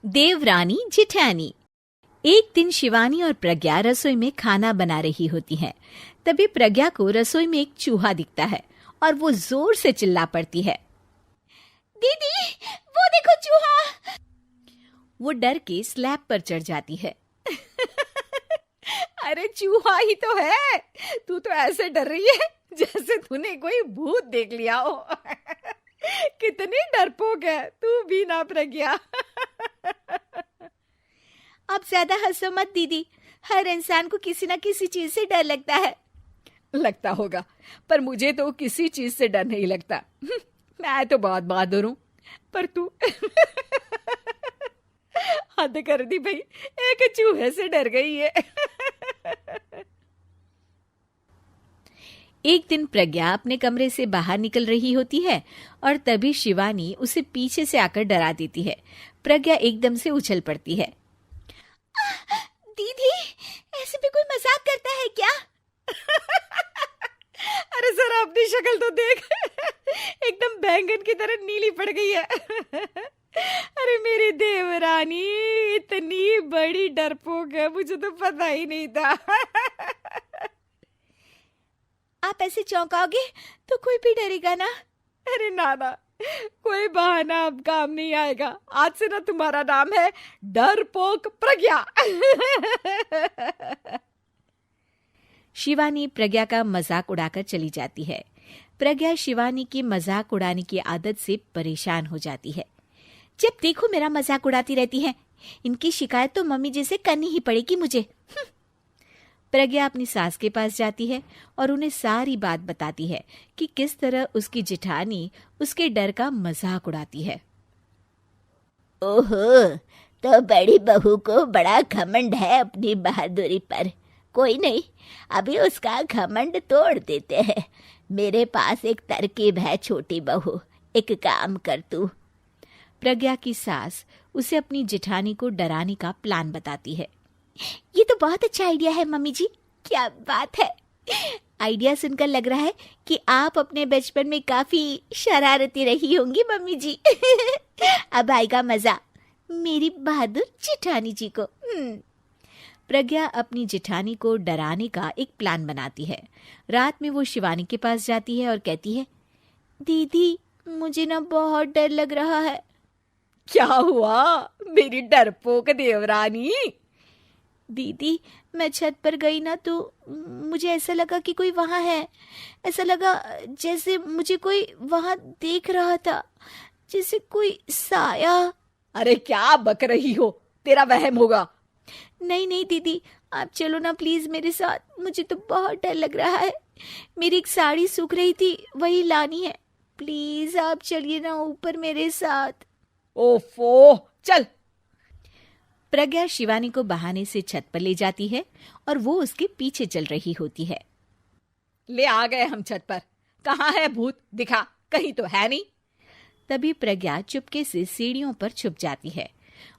देवरानी जिठानी। एक दिन शिवानी और प्रज्ञा रसोई में खाना बना रही होती हैं। तभी प्रज्ञा को रसोई में एक चूहा दिखता है और वो जोर से चिल्ला पड़ती है, दीदी वो देखो चूहा। वो डर के स्लैब पर चढ़ जाती है। अरे चूहा ही तो है, तू तो ऐसे डर रही है जैसे तूने कोई भूत देख लिया हो। कितनी डरपोक है तू भी ना प्रज्ञा। आप ज्यादा हंसो मत दीदी, हर इंसान को किसी ना किसी चीज से डर लगता है। लगता होगा, पर मुझे तो किसी चीज से डर नहीं लगता। मैं तो बहुत बहादुर हूं, पर तू हद कर दी भाई, एक चूहे से डर गई है। एक दिन प्रज्ञा अपने कमरे से बाहर निकल रही होती है और तभी शिवानी उसे पीछे से आकर डरा देती है। प्रज्ञा एकदम से उछल पड़ती है। दीदी ऐसे भी कोई मजाक करता है क्या? अरे जरा अपनी शक्ल तो देख, एकदम बैंगन की तरह नीली पड़ गई है। अरे मेरी देवरानी इतनी बड़ी डरपोक है, मुझे तो पता ही नहीं था। आप ऐसे चौंकाओगे तो कोई भी डरेगा ना। अरे ना, कोई बहाना अब काम नहीं आएगा। आज से ना तुम्हारा नाम है डरपोक प्रज्ञा। शिवानी प्रज्ञा का मजाक उड़ाकर चली जाती है। प्रज्ञा शिवानी की मजाक उड़ाने की आदत से परेशान हो जाती है। जब देखो मेरा मजाक उड़ाती रहती है, इनकी शिकायत तो मम्मी जी से करनी ही पड़ेगी मुझे। प्रज्ञा अपनी सास के पास जाती है और उन्हें सारी बात बताती है कि किस तरह उसकी जेठानी उसके डर का मजाक उड़ाती है। ओहो, तो बड़ी बहू को बड़ा घमंड है अपनी बहादुरी पर। कोई नहीं, अभी उसका घमंड तोड़ देते हैं। मेरे पास एक तरकीब है छोटी बहू, एक काम कर तू। प्रज्ञा की सास उसे अपनी जेठानी को डराने का प्लान बताती है। ये तो बहुत अच्छा आइडिया है मम्मी जी, क्या बात है। आइडिया सुनकर लग रहा है कि आप अपने बचपन में काफी शरारती रही होंगी मम्मी जी। अब आएगा मजा मेरी बहादुर जेठानी जी को। प्रज्ञा अपनी जेठानी को डराने का एक प्लान बनाती है। रात में वो शिवानी के पास जाती है और कहती है, दीदी मुझे ना बहुत डर लग रहा है। क्या हुआ मेरी डरपोक देवरानी? दीदी मैं छत पर गई ना तो मुझे ऐसा लगा कि कोई वहां है। ऐसा लगा जैसे मुझे कोई वहां देख रहा था, जैसे कोई साया। अरे क्या बक रही हो, तेरा वहम होगा। नहीं दीदी, आप चलो ना प्लीज मेरे साथ, मुझे तो बहुत डर लग रहा है। मेरी एक साड़ी सूख रही थी, वही लानी है। प्लीज आप चलिए ना ऊपर मेरे साथ। ओफो, चल। प्रज्ञा शिवानी को बहाने से छत पर ले जाती है और वो उसके पीछे चल रही होती है। ले आ गए हम छत पर, कहाँ है भूत, दिखा, कहीं तो है नहीं। तभी प्रज्ञा चुपके से सीढ़ियों पर छुप जाती है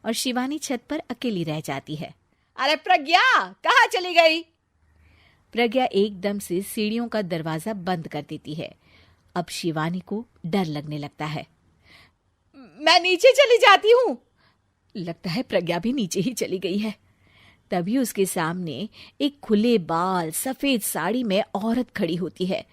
और शिवानी छत पर अकेली रह जाती है। अरे प्रज्ञा कहाँ चली गई? प्रज्ञा एकदम से सीढ़ियों का दरवाजा बंद कर देती है। अब शिवानी को डर लगने लगता है। मैं नीचे चली जाती हूँ। लगता है प्रज्ञा भी नीचे ही चली गई है। तभी उसके सामने एक खुले बाल सफेद साड़ी में औरत खड़ी होती है।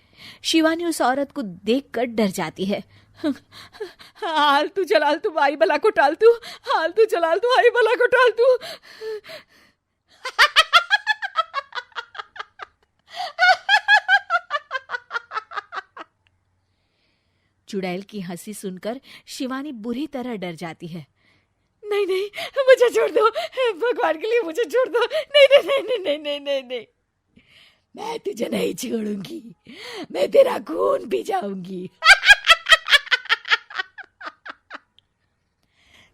शिवानी उस औरत को देखकर डर जाती है। हाल तू जलाल तू आई बला को टाल तू, हाल तू जलाल तू आई बला को टाल तू। चुड़ैल की हंसी सुनकर शिवानी बुरी तरह डर जाती है। नहीं, मुझे छोड़ दो, भगवान के लिए मुझे छोड़ दो। नहीं, मैं तुझे नहीं छोड़ूंगी, मैं तेरा खून पी जाऊंगी।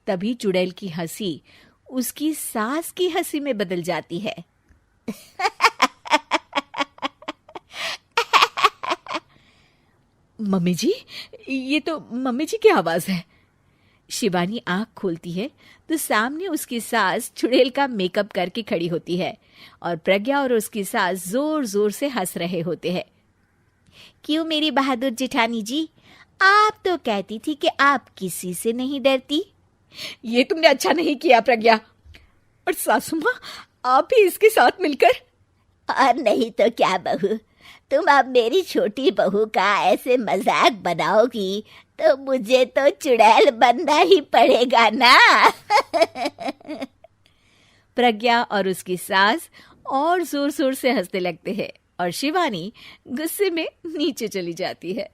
तभी चुड़ैल की हंसी उसकी सास की हंसी में बदल जाती है। मम्मी जी, ये तो मम्मी जी की आवाज है। शिवानी आंख खोलती है तो सामने उसकी सास चुड़ैल का मेकअप करके खड़ी होती है और प्रज्ञा और उसकी सास जोर जोर से हंस रहे होते हैं। क्यों मेरी बहादुर जेठानी जी, आप तो कहती थी कि आप किसी से नहीं डरती। ये तुमने अच्छा नहीं किया प्रज्ञा। और सासू माँ, आप भी इसके साथ मिलकर। और नहीं तो क्या बहू, तुम अब मेरी छोटी बहू का ऐसे मजाक बनाओगी तो मुझे तो चुड़ैल बनना ही पड़ेगा ना। प्रज्ञा और उसकी सास और जोर जोर से हंसने लगते हैं और शिवानी गुस्से में नीचे चली जाती है।